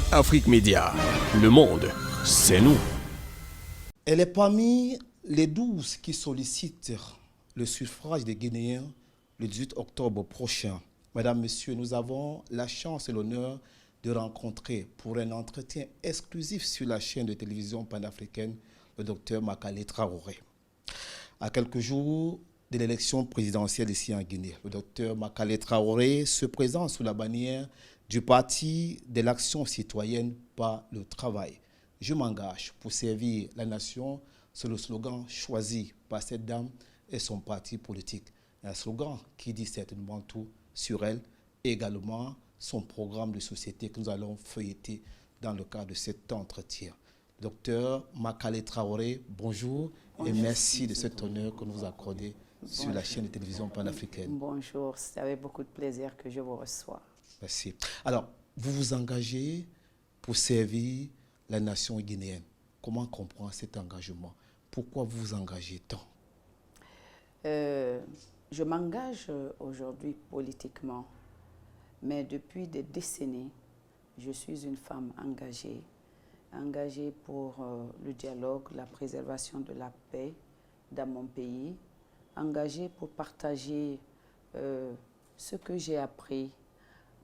Afrique Média. Le monde, c'est nous. Elle est parmi les 12 qui sollicitent le suffrage des Guinéens le 18 octobre prochain. Mesdames, Messieurs, nous avons la chance et l'honneur de rencontrer pour un entretien exclusif sur la chaîne de télévision panafricaine le docteur Makale Traoré. À quelques jours de l'élection présidentielle ici en Guinée, le docteur Makale Traoré se présente sous la bannière du Parti de l'action citoyenne par le travail. Je m'engage pour servir la nation, c'est le slogan choisi par cette dame et son parti politique. Un slogan qui dit certainement tout sur elle et également son programme de société que nous allons feuilleter dans le cadre de cet entretien. Docteur Makale Traoré, bonjour et merci de cet honneur que nous vous accordez sur la chaîne de télévision panafricaine. Bonjour, c'est avec beaucoup de plaisir que je vous reçois. Merci. Alors, vous vous engagez pour servir la nation guinéenne. Comment comprendre cet engagement? Pourquoi vous vous engagez tant? Je m'engage aujourd'hui politiquement, mais depuis des décennies, je suis une femme engagée pour le dialogue, la préservation de la paix dans mon pays, engagée pour partager ce que j'ai appris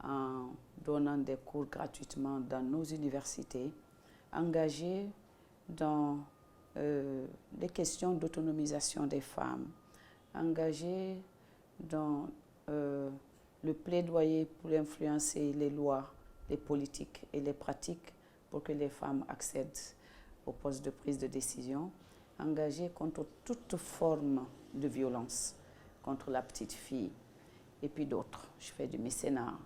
en donnant des cours gratuitement dans nos universités, engagée dans les questions d'autonomisation des femmes, engagée dans le plaidoyer pour influencer les lois, les politiques et les pratiques pour que les femmes accèdent aux postes de prise de décision, engagée contre toute forme de violence, contre la petite fille et puis d'autres. Je fais du mécénat.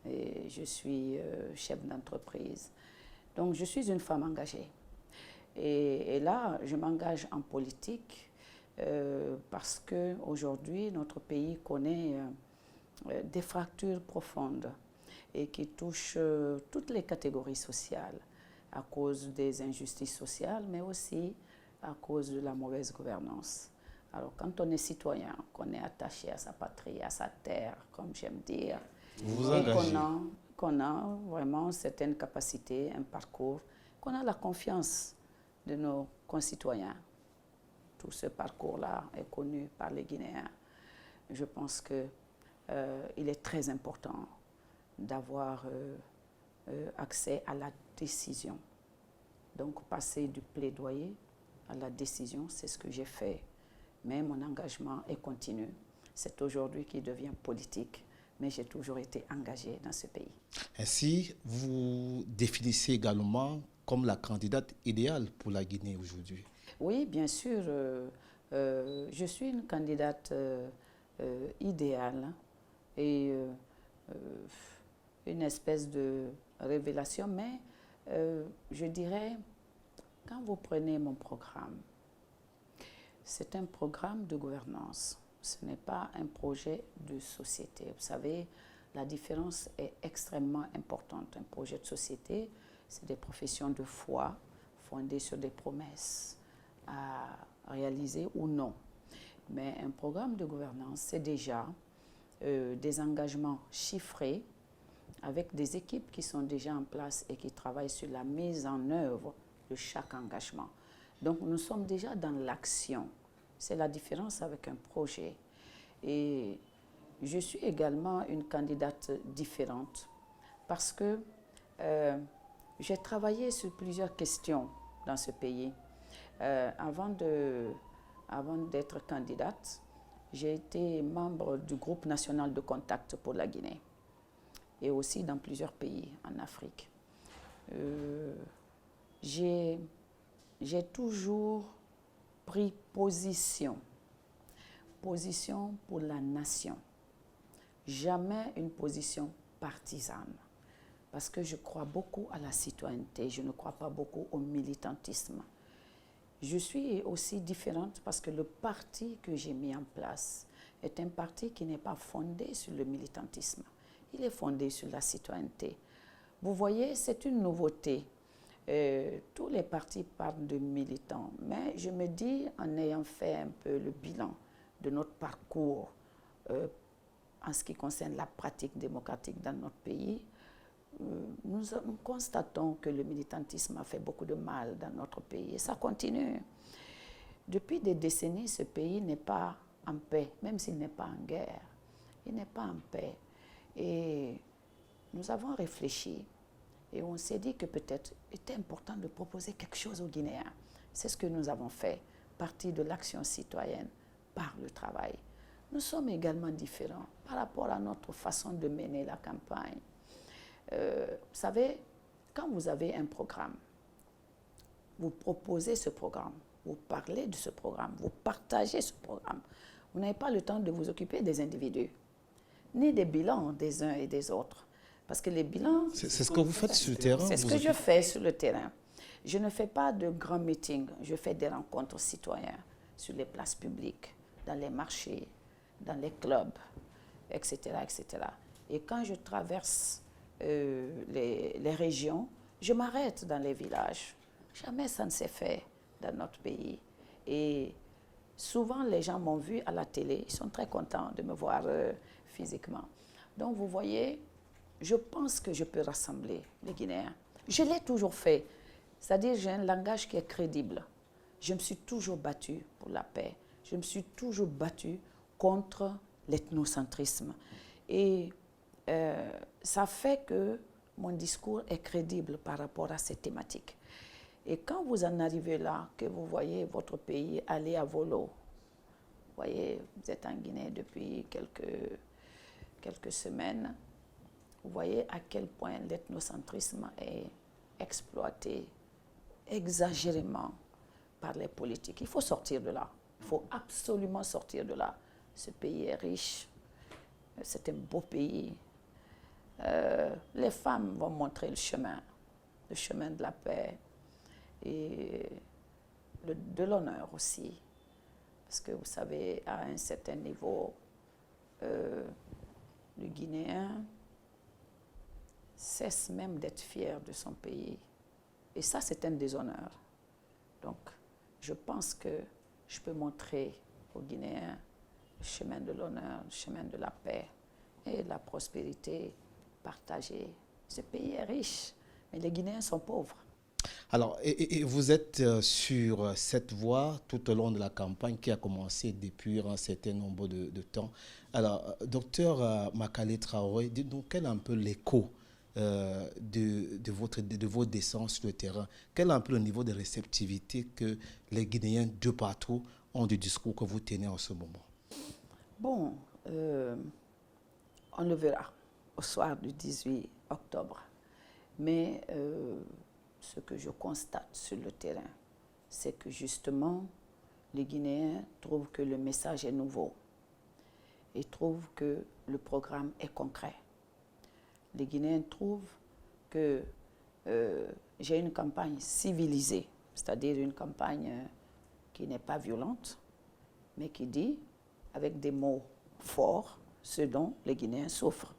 Et je suis chef d'entreprise. Donc, je suis une femme engagée. Et là, je m'engage en politique parce qu'aujourd'hui, notre pays connaît des fractures profondes et qui touchent toutes les catégories sociales à cause des injustices sociales, mais aussi à cause de la mauvaise gouvernance. Alors, quand on est citoyen, qu'on est attaché à sa patrie, à sa terre, comme j'aime dire, et qu'on a vraiment certaines capacités, un parcours, qu'on a la confiance de nos concitoyens. Tout ce parcours-là est connu par les Guinéens. Je pense qu'il est très important d'avoir accès à la décision. Donc, passer du plaidoyer à la décision, c'est ce que j'ai fait. Mais mon engagement est continu. C'est aujourd'hui qu'il devient politique. Mais j'ai toujours été engagée dans ce pays. Ainsi, vous définissez également comme la candidate idéale pour la Guinée aujourd'hui. Oui, bien sûr. Je suis une candidate idéale et une espèce de révélation. Mais je dirais, quand vous prenez mon programme, c'est un programme de gouvernance. Ce n'est pas un projet de société. Vous savez, la différence est extrêmement importante. Un projet de société, c'est des professions de foi fondées sur des promesses à réaliser ou non. Mais un programme de gouvernance, c'est déjà des engagements chiffrés avec des équipes qui sont déjà en place et qui travaillent sur la mise en œuvre de chaque engagement. Donc, nous sommes déjà dans l'action. C'est la différence avec un projet. Et je suis également une candidate différente parce que j'ai travaillé sur plusieurs questions dans ce pays. Avant d'être candidate, j'ai été membre du groupe national de contact pour la Guinée et aussi dans plusieurs pays en Afrique. J'ai toujours pris position pour la nation, jamais une position partisane, parce que je crois beaucoup à la citoyenneté, je ne crois pas beaucoup au militantisme. Je suis aussi différente parce que le parti que j'ai mis en place est un parti qui n'est pas fondé sur le militantisme, il est fondé sur la citoyenneté. Vous voyez, c'est une nouveauté. Tous les partis parlent de militants, mais je me dis, en ayant fait un peu le bilan de notre parcours en ce qui concerne la pratique démocratique dans notre pays, nous constatons que le militantisme a fait beaucoup de mal dans notre pays et ça continue. Depuis des décennies, ce pays n'est pas en paix, même s'il n'est pas en guerre. Il n'est pas en paix. Et nous avons réfléchi et on s'est dit que peut-être il était important de proposer quelque chose aux Guinéens. C'est ce que nous avons fait, partie de l'action citoyenne par le travail. Nous sommes également différents par rapport à notre façon de mener la campagne. Vous savez, quand vous avez un programme, vous proposez ce programme, vous parlez de ce programme, vous partagez ce programme. Vous n'avez pas le temps de vous occuper des individus, ni des bilans des uns et des autres. Parce que les bilans... C'est ce que vous faites sur le terrain. C'est ce que je fais sur le terrain. Je ne fais pas de grands meetings, je fais des rencontres citoyennes sur les places publiques, dans les marchés, dans les clubs, etc., etc. Et quand je traverse les régions, je m'arrête dans les villages. Jamais ça ne s'est fait dans notre pays. Et souvent, les gens m'ont vu à la télé. Ils sont très contents de me voir physiquement. Donc, vous voyez, je pense que je peux rassembler les Guinéens. Je l'ai toujours fait. C'est-à-dire, j'ai un langage qui est crédible. Je me suis toujours battue pour la paix. Je me suis toujours battue contre l'ethnocentrisme. Et ça fait que mon discours est crédible par rapport à ces thématiques. Et quand vous en arrivez là, que vous voyez votre pays aller à volo, vous voyez, vous êtes en Guinée depuis quelques semaines, vous voyez à quel point l'ethnocentrisme est exploité exagérément par les politiques. Il faut sortir de là. Il faut absolument sortir de là. Ce pays est riche. C'est un beau pays. Les femmes vont montrer le chemin de la paix et de l'honneur aussi. Parce que vous savez, à un certain niveau, le Guinéen cesse même d'être fier de son pays. Et ça, c'est un déshonneur. Donc, je pense que je peux montrer aux Guinéens le chemin de l'honneur, le chemin de la paix et la prospérité partagée. Ce pays est riche, mais les Guinéens sont pauvres. Alors, et vous êtes sur cette voie tout au long de la campagne qui a commencé depuis un certain nombre de temps. Alors, docteur Makale Traoré, dites-nous quel est un peu l'écho de vos descentes sur le terrain? Quel est un peu le niveau de réceptivité que les Guinéens de partout ont du discours que vous tenez en ce moment? Bon, on le verra au soir du 18 octobre. Mais ce que je constate sur le terrain, c'est que justement, les Guinéens trouvent que le message est nouveau. Ils trouvent que le programme est concret. Les Guinéens trouvent que j'ai une campagne civilisée, c'est-à-dire une campagne qui n'est pas violente, mais qui dit, avec des mots forts, ce dont les Guinéens souffrent,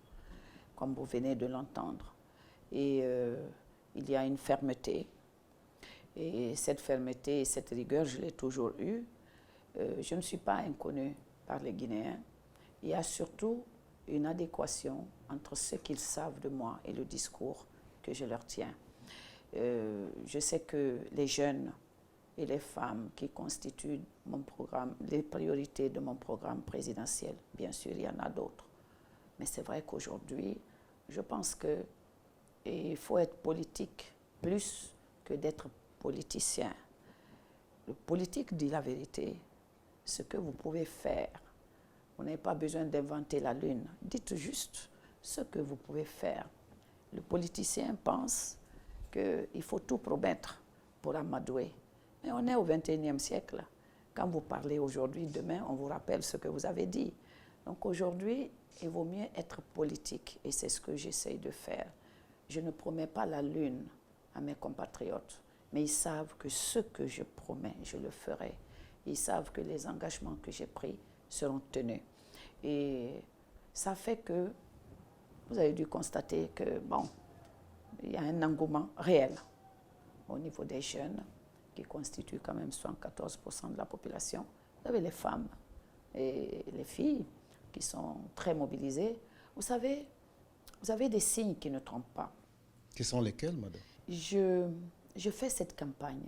comme vous venez de l'entendre. Et il y a une fermeté. Et cette fermeté et cette rigueur, je l'ai toujours eue. Je ne suis pas inconnue par les Guinéens. Il y a surtout une adéquation entre ce qu'ils savent de moi et le discours que je leur tiens. Je sais que les jeunes et les femmes qui constituent mon programme, les priorités de mon programme présidentiel, bien sûr, il y en a d'autres. Mais c'est vrai qu'aujourd'hui, je pense qu'il faut être politique plus que d'être politicien. Le politique dit la vérité, ce que vous pouvez faire. Vous n'avez pas besoin d'inventer la lune. Dites juste ce que vous pouvez faire. Le politicien pense qu'il faut tout promettre pour amadouer. Mais on est au XXIe siècle. Quand vous parlez aujourd'hui, demain, on vous rappelle ce que vous avez dit. Donc aujourd'hui, il vaut mieux être politique et c'est ce que j'essaye de faire. Je ne promets pas la lune à mes compatriotes, mais ils savent que ce que je promets, je le ferai. Ils savent que les engagements que j'ai pris seront tenus. Et ça fait que vous avez dû constater que, bon, il y a un engouement réel au niveau des jeunes qui constituent quand même 74% de la population. Vous avez les femmes et les filles qui sont très mobilisées. Vous savez des signes qui ne trompent pas. Qui sont lesquels, madame? Je fais cette campagne.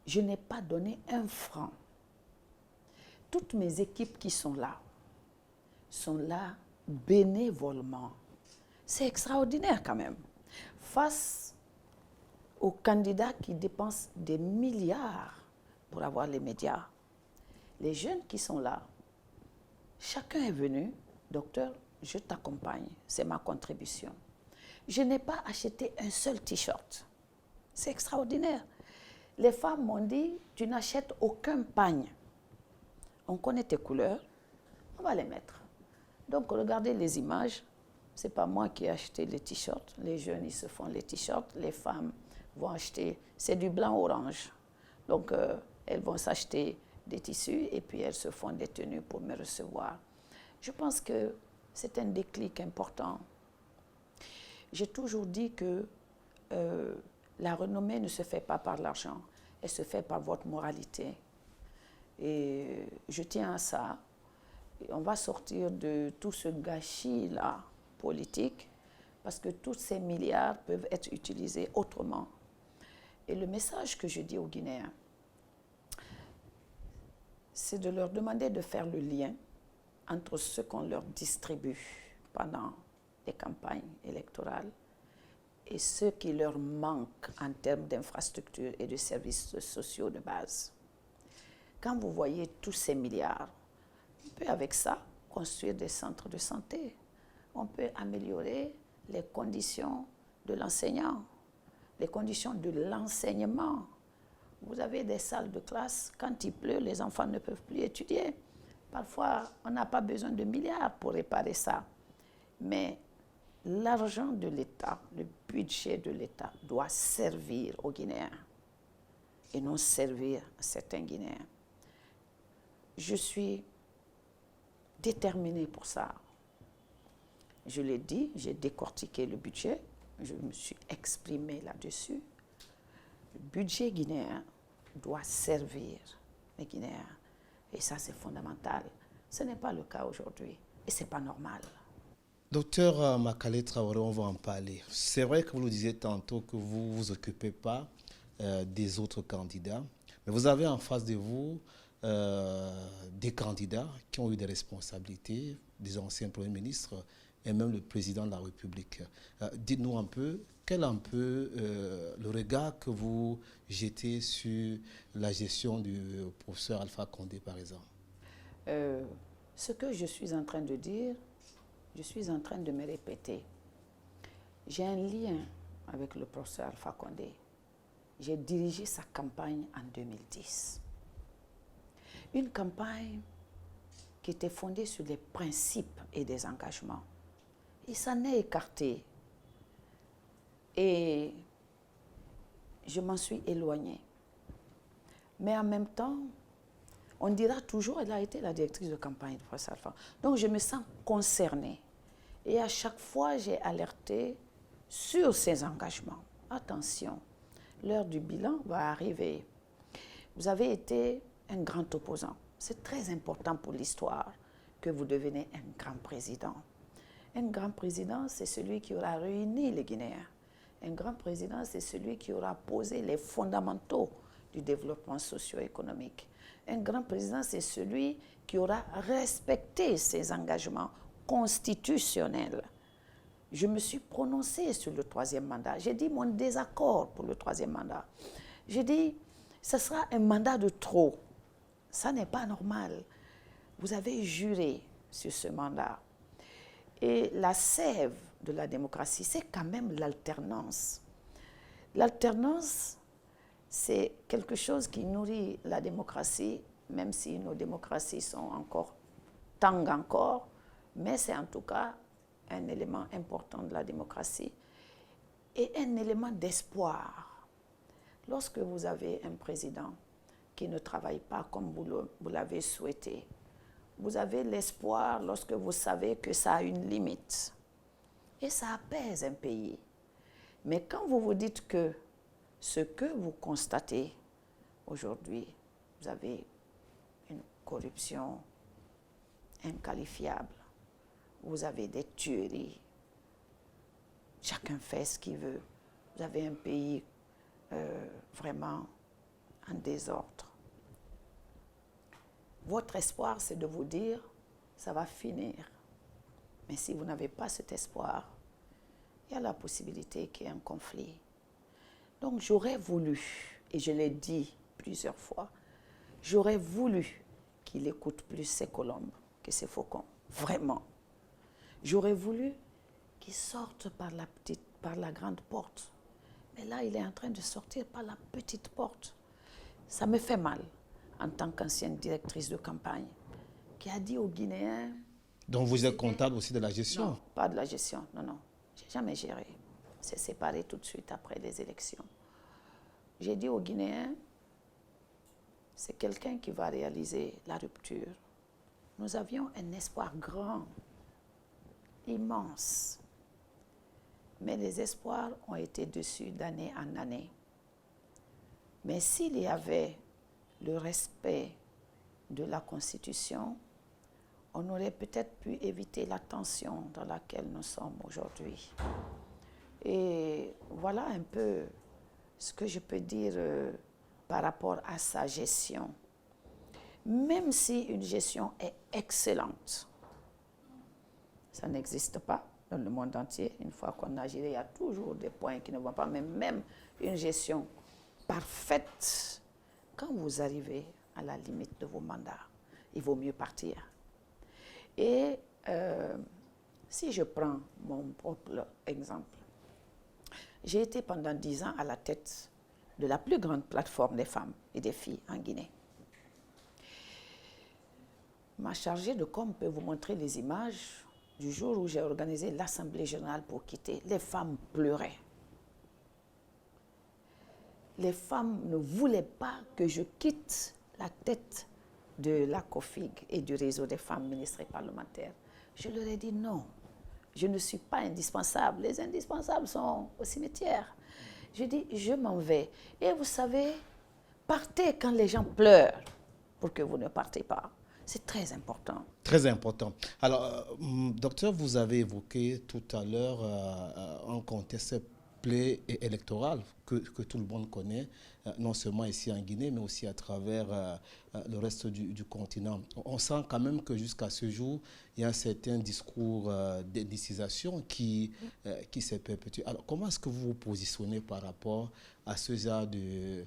Je n'ai pas donné un franc. Toutes mes équipes qui sont là bénévolement. C'est extraordinaire quand même. Face aux candidats qui dépensent des milliards pour avoir les médias, les jeunes qui sont là, chacun est venu, docteur, je t'accompagne, c'est ma contribution. Je n'ai pas acheté un seul t-shirt. C'est extraordinaire. Les femmes m'ont dit, tu n'achètes aucun pagne. On connaît tes couleurs, on va les mettre. Donc regardez les images, ce n'est pas moi qui ai acheté les t-shirts. Les jeunes, ils se font les t-shirts, les femmes vont acheter, c'est du blanc-orange. Donc elles vont s'acheter des tissus et puis elles se font des tenues pour me recevoir. Je pense que c'est un déclic important. J'ai toujours dit que la renommée ne se fait pas par l'argent, elle se fait par votre moralité. Et je tiens à ça. Et on va sortir de tout ce gâchis-là politique parce que tous ces milliards peuvent être utilisés autrement. Et le message que je dis aux Guinéens, c'est de leur demander de faire le lien entre ce qu'on leur distribue pendant les campagnes électorales et ce qui leur manque en termes d'infrastructures et de services sociaux de base. Quand vous voyez tous ces milliards, on peut avec ça construire des centres de santé. On peut améliorer les conditions de l'enseignant, les conditions de l'enseignement. Vous avez des salles de classe, quand il pleut, les enfants ne peuvent plus étudier. Parfois, on n'a pas besoin de milliards pour réparer ça. Mais l'argent de l'État, le budget de l'État doit servir aux Guinéens et non servir à certains Guinéens. Je suis déterminée pour ça. Je l'ai dit, j'ai décortiqué le budget, je me suis exprimée là-dessus. Le budget guinéen doit servir les Guinéens. Et ça, c'est fondamental. Ce n'est pas le cas aujourd'hui. Et ce n'est pas normal. Docteur Makale Traoré, on va en parler. C'est vrai que vous le disiez tantôt que vous ne vous occupez pas des autres candidats. Mais vous avez en face de vous des candidats qui ont eu des responsabilités, des anciens premiers ministres et même le président de la République. Dites-nous un peu, quel est un peu le regard que vous jetez sur la gestion du professeur Alpha Condé, par exemple? Ce que je suis en train de dire, je suis en train de me répéter. J'ai un lien avec le professeur Alpha Condé. J'ai dirigé sa campagne en 2010. Une campagne qui était fondée sur les principes et des engagements. Il s'en est écarté. Et je m'en suis éloignée. Mais en même temps, on dira toujours qu'elle a été la directrice de campagne de professeur Alpha. Donc je me sens concernée. Et à chaque fois, j'ai alerté sur ses engagements. Attention, l'heure du bilan va arriver. Vous avez été un grand opposant. C'est très important pour l'histoire que vous devenez un grand président. Un grand président, c'est celui qui aura réuni les Guinéens. Un grand président, c'est celui qui aura posé les fondamentaux du développement socio-économique. Un grand président, c'est celui qui aura respecté ses engagements constitutionnels. Je me suis prononcée sur le troisième mandat. J'ai dit mon désaccord pour le troisième mandat. J'ai dit, ce sera un mandat de trop. Ça n'est pas normal. Vous avez juré sur ce mandat. Et la sève de la démocratie, c'est quand même l'alternance. L'alternance, c'est quelque chose qui nourrit la démocratie, même si nos démocraties sont encore, tangent encore, mais c'est en tout cas un élément important de la démocratie et un élément d'espoir. Lorsque vous avez un président qui ne travaille pas comme vous l'avez souhaité, vous avez l'espoir lorsque vous savez que ça a une limite. Et ça apaise un pays. Mais quand vous vous dites que ce que vous constatez aujourd'hui, vous avez une corruption inqualifiable, vous avez des tueries, chacun fait ce qu'il veut. Vous avez un pays vraiment en désordre. Votre espoir, c'est de vous dire, ça va finir. Mais si vous n'avez pas cet espoir, il y a la possibilité qu'il y ait un conflit. Donc j'aurais voulu, et je l'ai dit plusieurs fois, j'aurais voulu qu'il écoute plus ses colombes que ses faucons. Vraiment. J'aurais voulu qu'il sorte par la grande porte. Mais là, il est en train de sortir par la petite porte. Ça me fait mal, en tant qu'ancienne directrice de campagne, qui a dit aux Guinéens... Donc vous êtes comptable aussi de la gestion? Non, pas de la gestion, non, non. J'ai jamais géré. C'est séparé tout de suite après les élections. J'ai dit aux Guinéens, c'est quelqu'un qui va réaliser la rupture. Nous avions un espoir grand, immense. Mais les espoirs ont été déçus d'année en année. Mais s'il y avait le respect de la Constitution, on aurait peut-être pu éviter la tension dans laquelle nous sommes aujourd'hui. Et voilà un peu ce que je peux dire par rapport à sa gestion. Même si une gestion est excellente, ça n'existe pas dans le monde entier. Une fois qu'on a géré, il y a toujours des points qui ne vont pas. Mais même une gestion parfaite, quand vous arrivez à la limite de vos mandats, il vaut mieux partir. Et si je prends mon propre exemple, j'ai été pendant 10 ans à la tête de la plus grande plateforme des femmes et des filles en Guinée. Ma chargée de com peut vous montrer les images du jour où j'ai organisé l'Assemblée générale pour quitter. Les femmes pleuraient. Les femmes ne voulaient pas que je quitte la tête de la COFIG et du réseau des femmes ministres et parlementaires. Je leur ai dit non, je ne suis pas indispensable. Les indispensables sont au cimetière. Je dis, je m'en vais. Et vous savez, partez quand les gens pleurent pour que vous ne partez pas. C'est très important. Très important. Alors, docteur, vous avez évoqué tout à l'heure un contexte électoral que tout le monde connaît, non seulement ici en Guinée, mais aussi à travers le reste du continent. On sent quand même que jusqu'à ce jour, il y a un certain discours d'indécisation qui s'est perpétué. Alors, comment est-ce que vous vous positionnez par rapport à ce genre de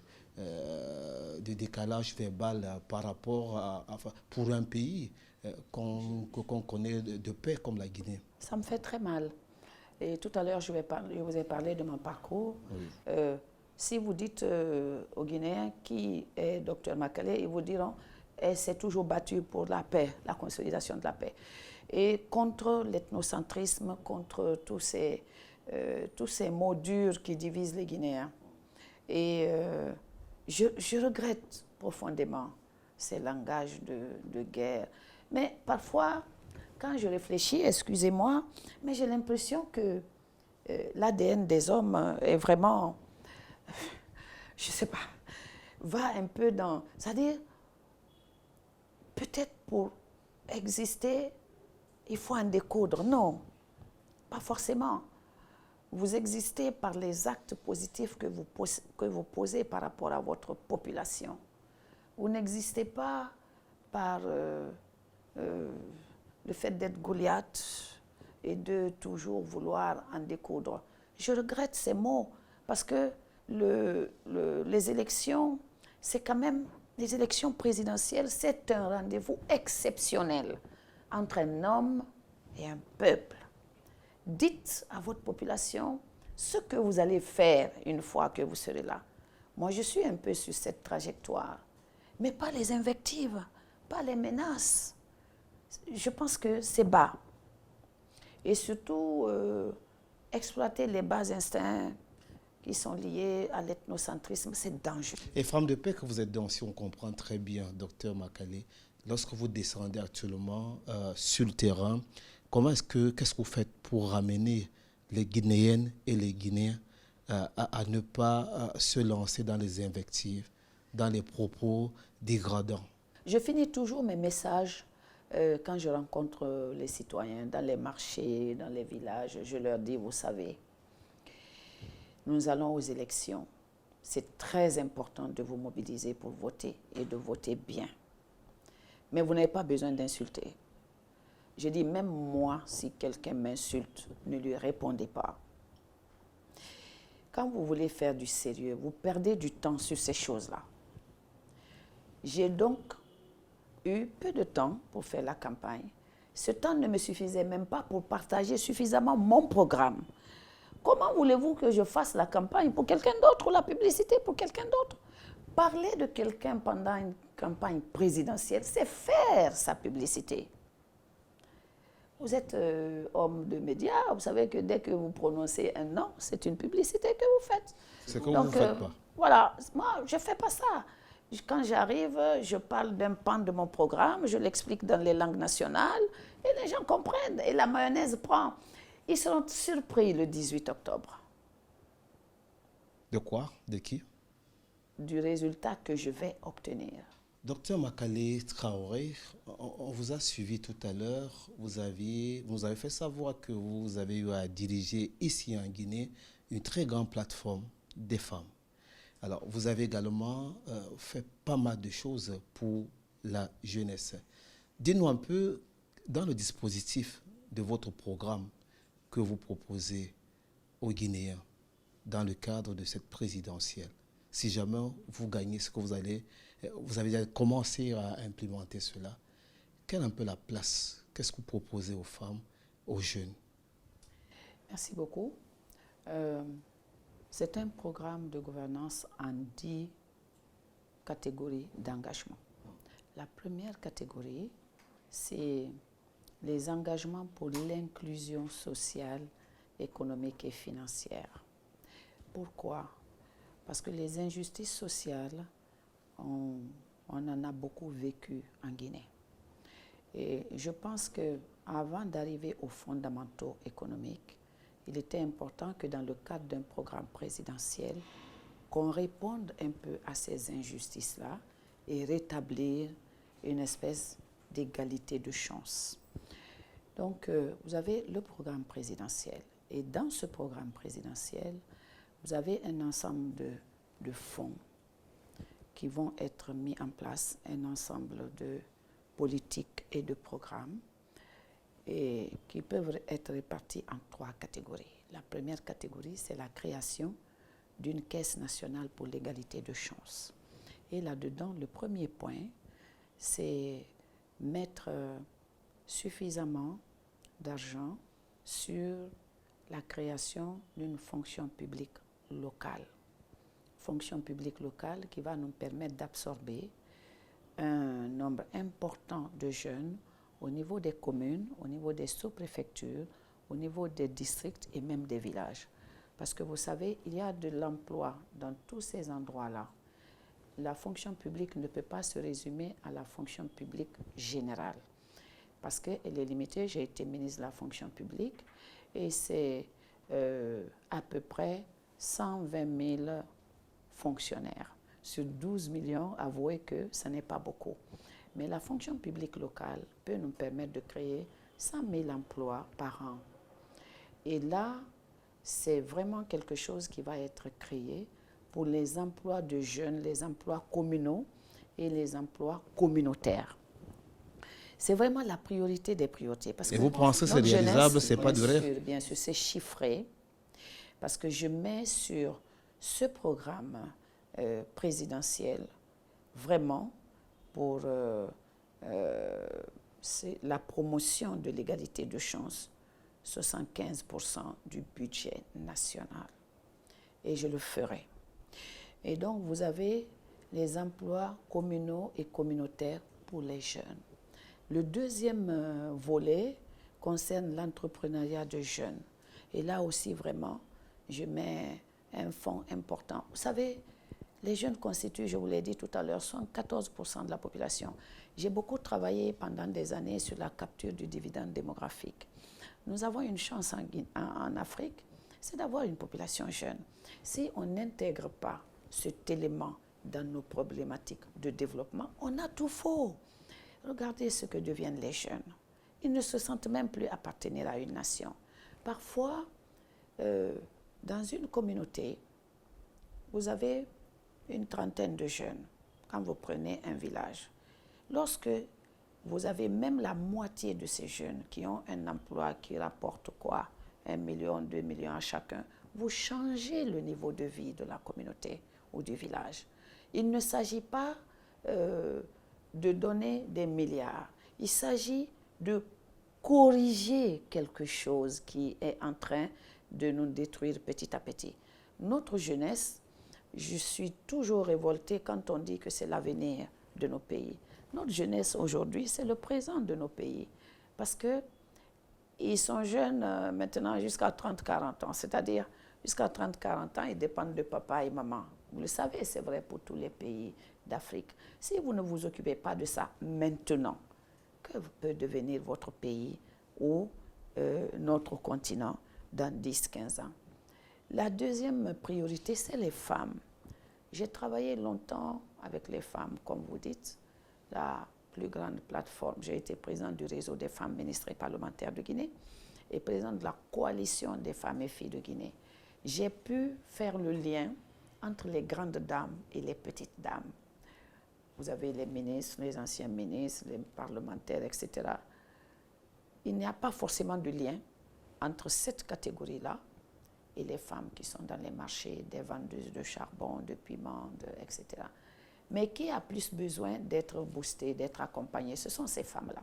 décalage verbal par rapport pour un pays qu'on connaît de paix comme la Guinée? Ça me fait très mal. Et tout à l'heure, je vous ai parlé de mon parcours. Oui. Si vous dites aux Guinéens qui est Dr Makallé, ils vous diront qu'elle s'est toujours battue pour la paix, la consolidation de la paix. Et contre l'ethnocentrisme, contre tous ces mots durs qui divisent les Guinéens. Et je regrette profondément ces langages de guerre. Mais parfois, quand je réfléchis, excusez-moi, mais j'ai l'impression que l'ADN des hommes est vraiment, je ne sais pas, va un peu dans... C'est-à-dire, peut-être pour exister, il faut en découdre. Non, pas forcément. Vous existez par les actes positifs que vous posez par rapport à votre population. Vous n'existez pas par... le fait d'être Goliath et de toujours vouloir en découdre. Je regrette ces mots parce que les élections, c'est quand même, les élections présidentielles, c'est un rendez-vous exceptionnel entre un homme et un peuple. Dites à votre population ce que vous allez faire une fois que vous serez là. Moi, je suis un peu sur cette trajectoire, mais pas les invectives, pas les menaces. Je pense que c'est bas. Et surtout, exploiter les bas instincts qui sont liés à l'ethnocentrisme, c'est dangereux. Et femme de paix que vous êtes donc, si on comprend très bien, docteur Makallé, lorsque vous descendez actuellement sur le terrain, qu'est-ce que vous faites pour ramener les Guinéennes et les Guinéens à ne pas se lancer dans les invectives, dans les propos dégradants? Je finis toujours mes messages quand je rencontre les citoyens dans les marchés, dans les villages. Je leur dis, vous savez, nous allons aux élections. C'est très important de vous mobiliser pour voter et de voter bien. Mais vous n'avez pas besoin d'insulter. Je dis, même moi, si quelqu'un m'insulte, ne lui répondez pas. Quand vous voulez faire du sérieux, vous perdez du temps sur ces choses-là. J'ai donc eu peu de temps pour faire la campagne. Ce temps ne me suffisait même pas pour partager suffisamment mon programme. Comment voulez-vous que je fasse la campagne pour quelqu'un d'autre ou la publicité pour quelqu'un d'autre? Parler de quelqu'un pendant une campagne présidentielle, c'est faire sa publicité. Vous êtes homme de médias, vous savez que dès que vous prononcez un nom, c'est une publicité que vous faites. C'est que vous ne faites pas. Voilà, moi, je ne fais pas ça. Quand j'arrive, je parle d'un pan de mon programme, je l'explique dans les langues nationales, et les gens comprennent, et la mayonnaise prend. Ils seront surpris le 18 octobre. De quoi? De qui? Du résultat que je vais obtenir. Docteur Makale Traoré, on vous a suivi tout à l'heure. Vous avez fait savoir que vous avez eu à diriger ici en Guinée une très grande plateforme des femmes. Alors, vous avez également fait pas mal de choses pour la jeunesse. Dites-nous un peu, dans le dispositif de votre programme que vous proposez aux Guinéens dans le cadre de cette présidentielle, si jamais vous gagnez ce que vous avez déjà commencé à implémenter cela, quelle est un peu la place? Qu'est-ce que vous proposez aux femmes, aux jeunes? Merci beaucoup. C'est un programme de gouvernance en 10 catégories d'engagement. La première catégorie, c'est les engagements pour l'inclusion sociale, économique et financière. Pourquoi? Parce que les injustices sociales, on en a beaucoup vécu en Guinée. Et je pense qu'avant d'arriver aux fondamentaux économiques, il était important que dans le cadre d'un programme présidentiel, qu'on réponde un peu à ces injustices-là et rétablir une espèce d'égalité de chance. Donc, vous avez le programme présidentiel. Et dans ce programme présidentiel, vous avez un ensemble de fonds qui vont être mis en place, un ensemble de politiques et de programmes et qui peuvent être répartis en 3 catégories. La première catégorie, c'est la création d'une caisse nationale pour l'égalité de chance. Et là-dedans, le premier point, c'est mettre suffisamment d'argent sur la création d'une fonction publique locale. Fonction publique locale qui va nous permettre d'absorber un nombre important de jeunes au niveau des communes, au niveau des sous-préfectures, au niveau des districts et même des villages. Parce que vous savez, il y a de l'emploi dans tous ces endroits-là. La fonction publique ne peut pas se résumer à la fonction publique générale. Parce qu'elle est limitée. J'ai été ministre de la fonction publique et c'est à peu près 120 000 fonctionnaires. Sur 12 millions, avouez que ce n'est pas beaucoup. Mais la fonction publique locale peut nous permettre de créer 100 000 emplois par an. Et là, c'est vraiment quelque chose qui va être créé pour les emplois de jeunes, les emplois communaux et les emplois communautaires. C'est vraiment la priorité des priorités. Parce et que vous pensez que c'est réalisable, ce n'est pas du rêve? Bien sûr, c'est chiffré. Parce que je mets sur ce programme présidentiel vraiment pour la promotion de l'égalité de chance, 75% du budget national. Et je le ferai. Et donc, vous avez les emplois communaux et communautaires pour les jeunes. Le deuxième volet concerne l'entrepreneuriat de jeunes. Et là aussi, vraiment, je mets un fonds important. Vous savez, les jeunes constituent, je vous l'ai dit tout à l'heure, 14% de la population. J'ai beaucoup travaillé pendant des années sur la capture du dividende démographique. Nous avons une chance en Afrique, c'est d'avoir une population jeune. Si on n'intègre pas cet élément dans nos problématiques de développement, on a tout faux. Regardez ce que deviennent les jeunes. Ils ne se sentent même plus appartenir à une nation. Parfois, Dans une communauté, vous avez une trentaine de jeunes. Quand vous prenez un village, lorsque vous avez même la moitié de ces jeunes qui ont un emploi qui rapporte quoi? 1 million, 2 millions à chacun, vous changez le niveau de vie de la communauté ou du village. Il ne s'agit pas de donner des milliards. Il s'agit de corriger quelque chose qui est en train de nous détruire petit à petit. Notre jeunesse, je suis toujours révoltée quand on dit que c'est l'avenir de nos pays. Notre jeunesse aujourd'hui, c'est le présent de nos pays. Parce qu'ils sont jeunes maintenant jusqu'à 30-40 ans. C'est-à-dire, jusqu'à 30-40 ans, ils dépendent de papa et maman. Vous le savez, c'est vrai pour tous les pays d'Afrique. Si vous ne vous occupez pas de ça maintenant, que peut devenir votre pays ou notre continent dans 10-15 ans? La deuxième priorité, c'est les femmes. J'ai travaillé longtemps avec les femmes, comme vous dites, la plus grande plateforme. J'ai été présidente du réseau des femmes ministres et parlementaires de Guinée et présidente de la coalition des femmes et filles de Guinée. J'ai pu faire le lien entre les grandes dames et les petites dames. Vous avez les ministres, les anciens ministres, les parlementaires, etc. Il n'y a pas forcément de lien entre cette catégorie-là et les femmes qui sont dans les marchés, des vendeuses de charbon, de piment, etc. Mais qui a plus besoin d'être boostées, d'être accompagnées? Ce sont ces femmes-là.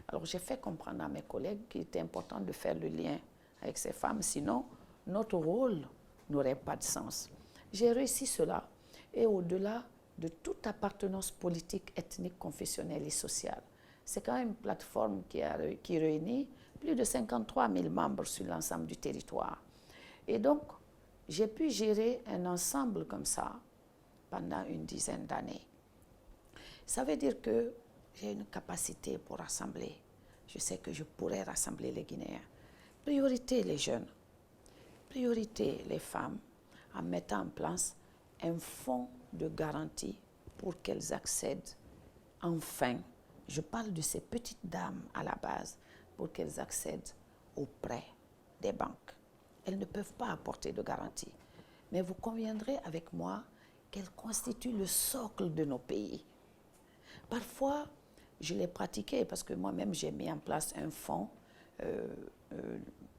Alors j'ai fait comprendre à mes collègues qu'il était important de faire le lien avec ces femmes, sinon notre rôle n'aurait pas de sens. J'ai réussi cela, et au-delà de toute appartenance politique, ethnique, confessionnelle et sociale. C'est quand même une plateforme qui réunit plus de 53 000 membres sur l'ensemble du territoire. Et donc, j'ai pu gérer un ensemble comme ça pendant une dizaine d'années. Ça veut dire que j'ai une capacité pour rassembler. Je sais que je pourrais rassembler les Guinéens. Priorité les jeunes, priorité les femmes, en mettant en place un fonds de garantie pour qu'elles accèdent enfin, je parle de ces petites dames à la base, pour qu'elles accèdent aux prêts des banques. Elles ne peuvent pas apporter de garantie. Mais vous conviendrez avec moi qu'elles constituent le socle de nos pays. Parfois, je l'ai pratiqué parce que moi-même, j'ai mis en place un fonds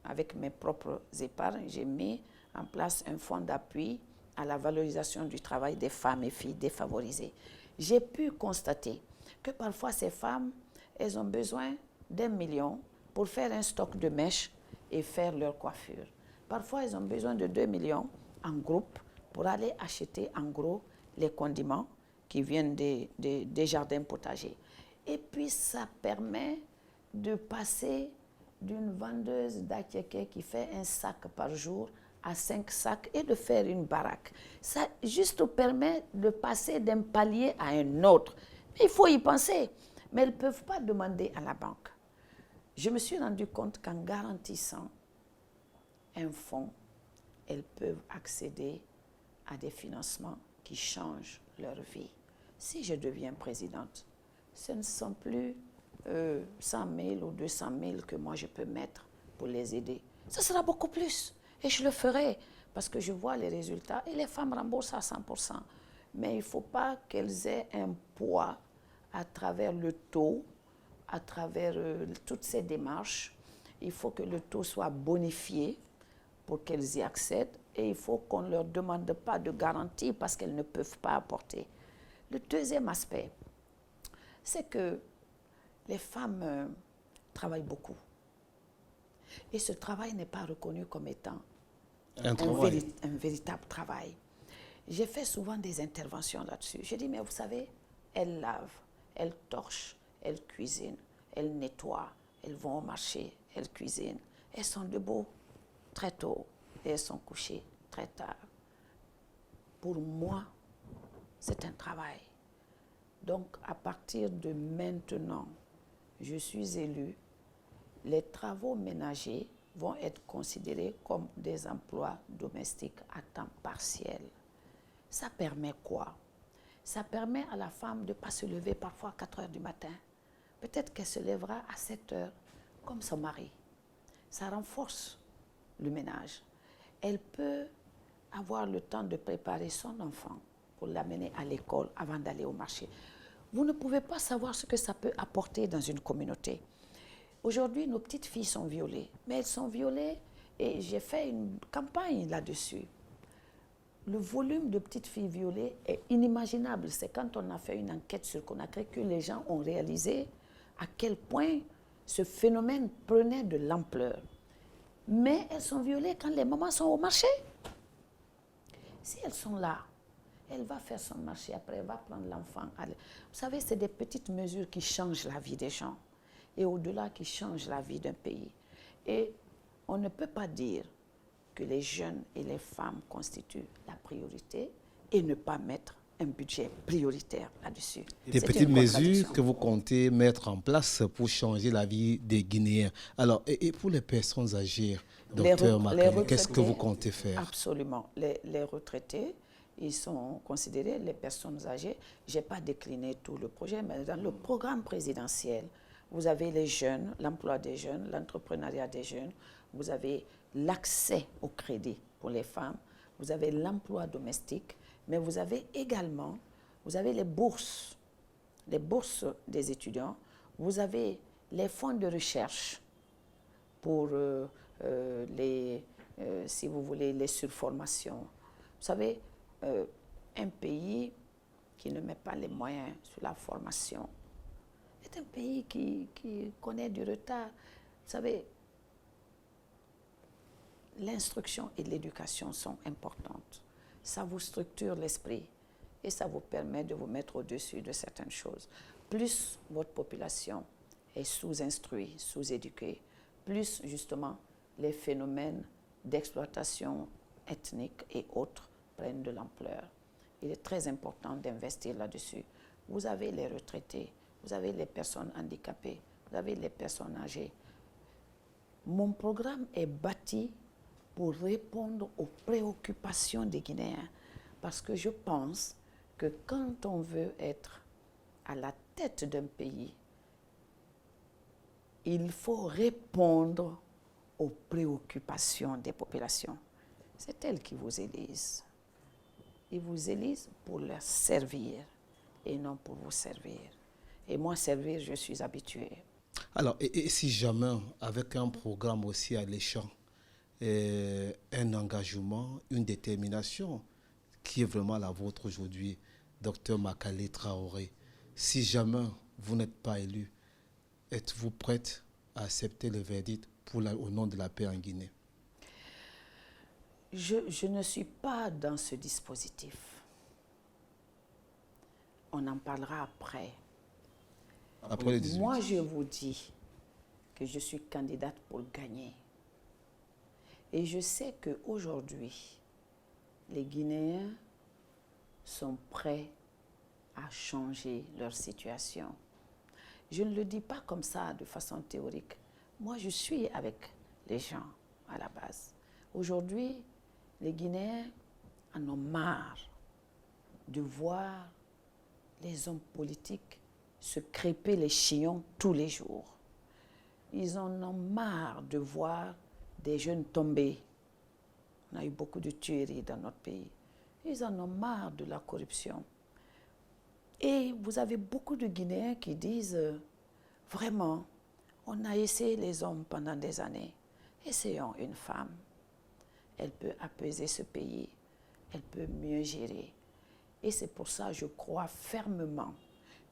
avec mes propres épargnes. J'ai mis en place un fonds d'appui à la valorisation du travail des femmes et filles défavorisées. J'ai pu constater que parfois, ces femmes, elles ont besoin d'1 million pour faire un stock de mèches et faire leur coiffure. Parfois, elles ont besoin de 2 millions en groupe pour aller acheter en gros les condiments qui viennent des jardins potagers. Et puis, ça permet de passer d'une vendeuse d'attiéké qui fait un sac par jour à 5 sacs et de faire une baraque. Ça juste permet de passer d'un palier à un autre. Mais il faut y penser. Mais elles ne peuvent pas demander à la banque. Je me suis rendu compte qu'en garantissant un fonds, elles peuvent accéder à des financements qui changent leur vie. Si je deviens présidente, ce ne sont plus 100 000 ou 200 000 que moi je peux mettre pour les aider. Ce sera beaucoup plus. Et je le ferai parce que je vois les résultats et les femmes remboursent à 100%. Mais il ne faut pas qu'elles aient un poids à travers le taux, à travers toutes ces démarches. Il faut que le taux soit bonifié pour qu'elles y accèdent et il faut qu'on ne leur demande pas de garantie parce qu'elles ne peuvent pas apporter. Le deuxième aspect, c'est que les femmes travaillent beaucoup. Et ce travail n'est pas reconnu comme étant un véritable travail. J'ai fait souvent des interventions là-dessus. Je dis, mais vous savez, elles lavent, elles torchent, elles cuisinent, elles nettoient, elles vont au marché, elles cuisinent. Elles sont debout très tôt et elles sont couchées très tard. Pour moi, c'est un travail. Donc, à partir de maintenant, je suis élue, les travaux ménagers vont être considérés comme des emplois domestiques à temps partiel. Ça permet quoi? Ça permet à la femme de ne pas se lever parfois à 4 heures du matin. Peut-être qu'elle se lèvera à 7 heures, comme son mari. Ça renforce le ménage. elle peut avoir le temps de préparer son enfant pour l'amener à l'école avant d'aller au marché. Vous ne pouvez pas savoir ce que ça peut apporter dans une communauté. Aujourd'hui, nos petites filles sont violées, mais elles sont violées et j'ai fait une campagne là-dessus. Le volume de petites filles violées est inimaginable. C'est quand on a fait une enquête sur Conakry que les gens ont réalisé à quel point ce phénomène prenait de l'ampleur. Mais elles sont violées quand les mamans sont au marché. Si elles sont là, elle va faire son marché, après elle va prendre l'enfant. Vous savez, c'est des petites mesures qui changent la vie des gens. Et au-delà, qui changent la vie d'un pays. Et on ne peut pas dire que les jeunes et les femmes constituent la priorité et ne pas mettre un budget prioritaire là-dessus. Des petites mesures que vous comptez mettre en place pour changer la vie des Guinéens. Alors, et pour les personnes âgées, docteur Makale, qu'est-ce que vous comptez faire? Absolument. Les retraités, ils sont considérés les personnes âgées. Je n'ai pas décliné tout le projet, mais dans le programme présidentiel, vous avez les jeunes, l'emploi des jeunes, l'entrepreneuriat des jeunes, vous avez l'accès au crédit pour les femmes, vous avez l'emploi domestique, mais vous avez également, vous avez les bourses des étudiants, vous avez les fonds de recherche pour si vous voulez, les surformations. Vous savez, un pays qui ne met pas les moyens sur la formation est un pays qui connaît du retard. Vous savez, l'instruction et l'éducation sont importantes. Ça vous structure l'esprit et ça vous permet de vous mettre au-dessus de certaines choses. Plus votre population est sous-instruite, sous-éduquée, plus justement les phénomènes d'exploitation ethnique et autres prennent de l'ampleur. Il est très important d'investir là-dessus. Vous avez les retraités, vous avez les personnes handicapées, vous avez les personnes âgées. Mon programme est bâti pour répondre aux préoccupations des Guinéens. Parce que je pense que quand on veut être à la tête d'un pays, il faut répondre aux préoccupations des populations. C'est elles qui vous élisent. Ils vous élisent pour leur servir et non pour vous servir. Et moi, servir, je suis habituée. Alors, et si jamais, avec un programme aussi alléchant, un engagement, une détermination qui est vraiment la vôtre aujourd'hui, docteur Makale Traoré, si jamais vous n'êtes pas élu, êtes-vous prête à accepter le verdict au nom de la paix en Guinée? Je ne suis pas dans ce dispositif. On en parlera après. Après le 18. Moi, je vous dis que je suis candidate pour gagner. Et je sais qu'aujourd'hui, les Guinéens sont prêts à changer leur situation. Je ne le dis pas comme ça de façon théorique. Moi, je suis avec les gens à la base. Aujourd'hui, les Guinéens en ont marre de voir les hommes politiques se crêper les chignon tous les jours. Ils en ont marre de voir des jeunes tombés. On a eu beaucoup de tueries dans notre pays. Ils en ont marre de la corruption. Et vous avez beaucoup de Guinéens qui disent vraiment, on a essayé les hommes pendant des années. Essayons une femme. Elle peut apaiser ce pays. Elle peut mieux gérer. Et c'est pour ça que je crois fermement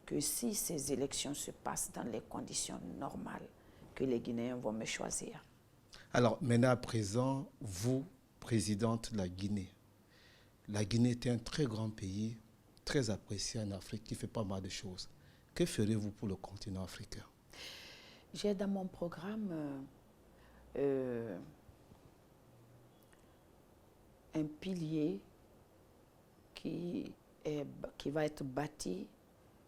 que si ces élections se passent dans les conditions normales, que les Guinéens vont me choisir. Alors, maintenant à présent, vous, présidente de la Guinée est un très grand pays, très apprécié en Afrique, qui fait pas mal de choses. Que ferez-vous pour le continent africain? J'ai dans mon programme un pilier qui va être bâti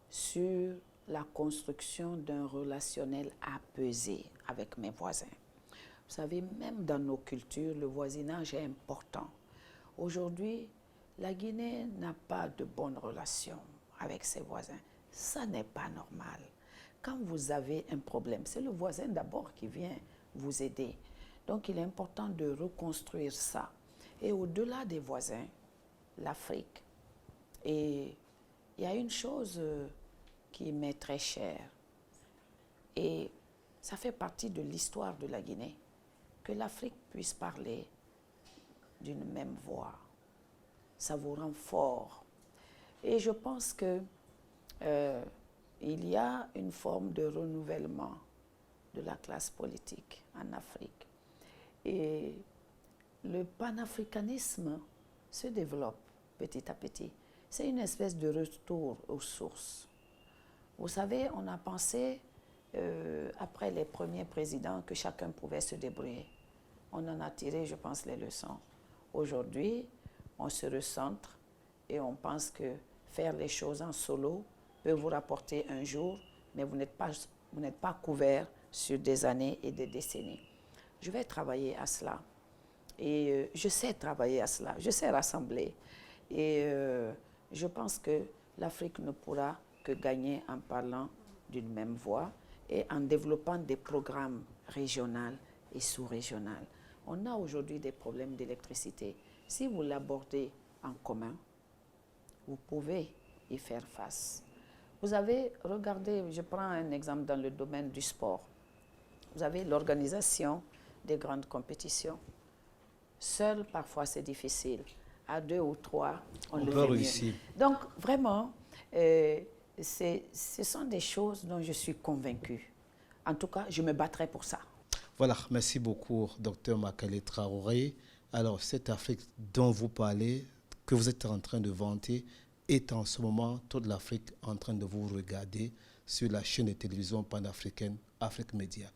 sur la construction d'un relationnel apaisé avec mes voisins. Vous savez, même dans nos cultures, le voisinage est important. Aujourd'hui, la Guinée n'a pas de bonnes relations avec ses voisins. Ça n'est pas normal. Quand vous avez un problème, c'est le voisin d'abord qui vient vous aider. Donc, il est important de reconstruire ça. et au-delà des voisins, l'Afrique. Et il y a une chose qui m'est très chère, et ça fait partie de l'histoire de la Guinée, que l'Afrique puisse parler d'une même voix. Ça vous rend fort. Et je pense que il y a une forme de renouvellement de la classe politique en Afrique. Et le panafricanisme se développe petit à petit. C'est une espèce de retour aux sources. Vous savez, on a pensé, après les premiers présidents, que chacun pouvait se débrouiller. On en a tiré, je pense, les leçons. Aujourd'hui, on se recentre et on pense que faire les choses en solo peut vous rapporter un jour, mais vous n'êtes pas couvert sur des années et des décennies. Je vais travailler à cela. Et je sais travailler à cela, je sais rassembler. Et je pense que l'Afrique ne pourra que gagner en parlant d'une même voix et en développant des programmes régionaux et sous-régionaux. On a aujourd'hui des problèmes d'électricité. Si vous l'abordez en commun, vous pouvez y faire face. Vous avez, regardé, je prends un exemple dans le domaine du sport. Vous avez l'organisation des grandes compétitions. Seul, parfois, c'est difficile. À 2 ou 3, on le fait réussir. Mieux. Donc, vraiment, ce sont des choses dont je suis convaincue. En tout cas, je me battrai pour ça. Voilà, merci beaucoup, Dr Makale Traoré. Alors, cette Afrique dont vous parlez, que vous êtes en train de vanter, est en ce moment toute l'Afrique en train de vous regarder sur la chaîne de télévision panafricaine Afrique Média.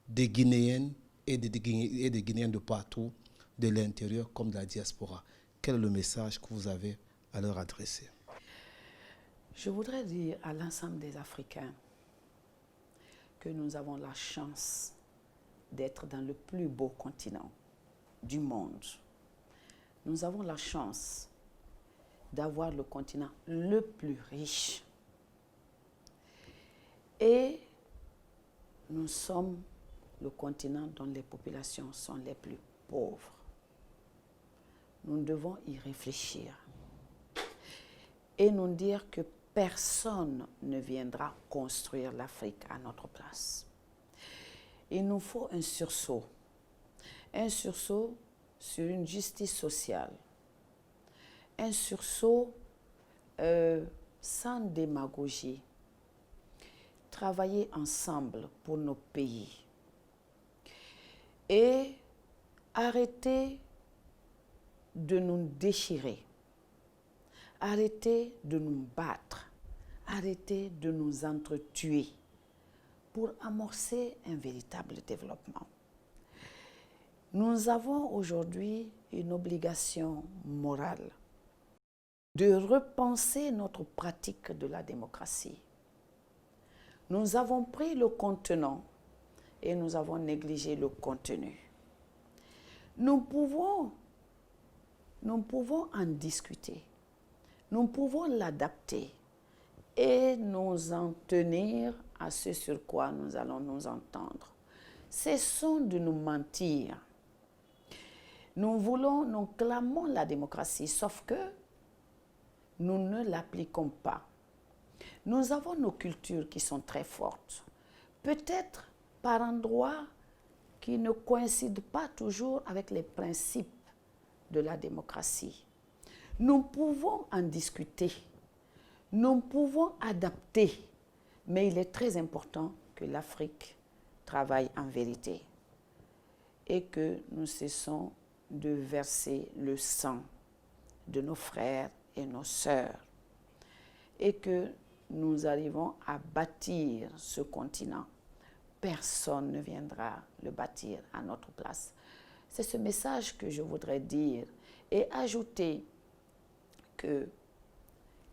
Des Guinéennes et des Guinéens de partout, de l'intérieur comme de la diaspora. Quel est le message que vous avez à leur adresser? Je voudrais dire à l'ensemble des Africains que nous avons la chance d'être dans le plus beau continent du monde. Nous avons la chance d'avoir le continent le plus riche. Et nous sommes le continent dont les populations sont les plus pauvres. Nous devons y réfléchir et nous dire que personne ne viendra construire l'Afrique à notre place. Il nous faut un sursaut sur une justice sociale, un sursaut sans démagogie, travailler ensemble pour nos pays et arrêter de nous déchirer, arrêter de nous battre, arrêter de nous entretuer pour amorcer un véritable développement. Nous avons aujourd'hui une obligation morale de repenser notre pratique de la démocratie. Nous avons pris le contenant et nous avons négligé le contenu. Nous pouvons en discuter, nous pouvons l'adapter et nous en tenir à ce sur quoi nous allons nous entendre. Cessons de nous mentir. Nous clamons la démocratie, sauf que nous ne l'appliquons pas. Nous avons nos cultures qui sont très fortes, peut-être par endroits qui ne coïncident pas toujours avec les principes de la démocratie. Nous pouvons en discuter, nous pouvons adapter, mais il est très important que l'Afrique travaille en vérité et que nous cessons de verser le sang de nos frères et nos sœurs et que nous arrivons à bâtir ce continent. Personne ne viendra le bâtir à notre place. C'est ce message que je voudrais dire et ajouter que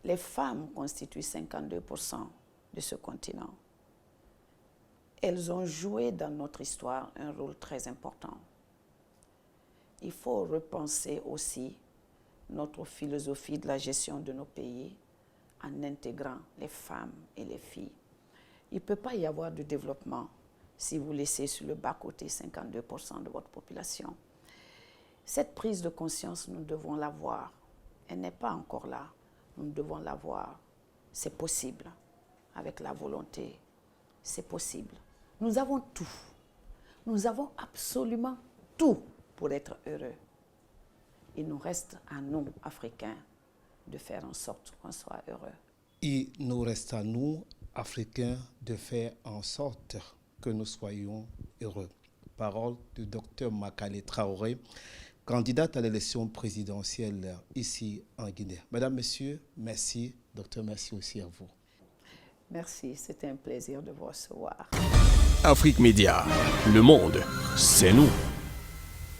les femmes constituent 52% de ce continent. Elles ont joué dans notre histoire un rôle très important. Il faut repenser aussi notre philosophie de la gestion de nos pays en intégrant les femmes et les filles. Il ne peut pas y avoir de développement si vous laissez sur le bas-côté 52% de votre population. Cette prise de conscience, nous devons l'avoir. Elle n'est pas encore là. Nous devons l'avoir. C'est possible. Avec la volonté, c'est possible. Nous avons tout. Nous avons absolument tout pour être heureux. Il nous reste à nous, Africains, de faire en sorte qu'on soit heureux. Il nous reste à nous, Africains, de faire en sorte que nous soyons heureux. Parole du docteur Makale Traoré, candidate à l'élection présidentielle ici en Guinée. Mesdames, Messieurs, merci. Docteur, merci aussi à vous. Merci, c'était un plaisir de vous recevoir. Afrique Média, le monde, c'est nous.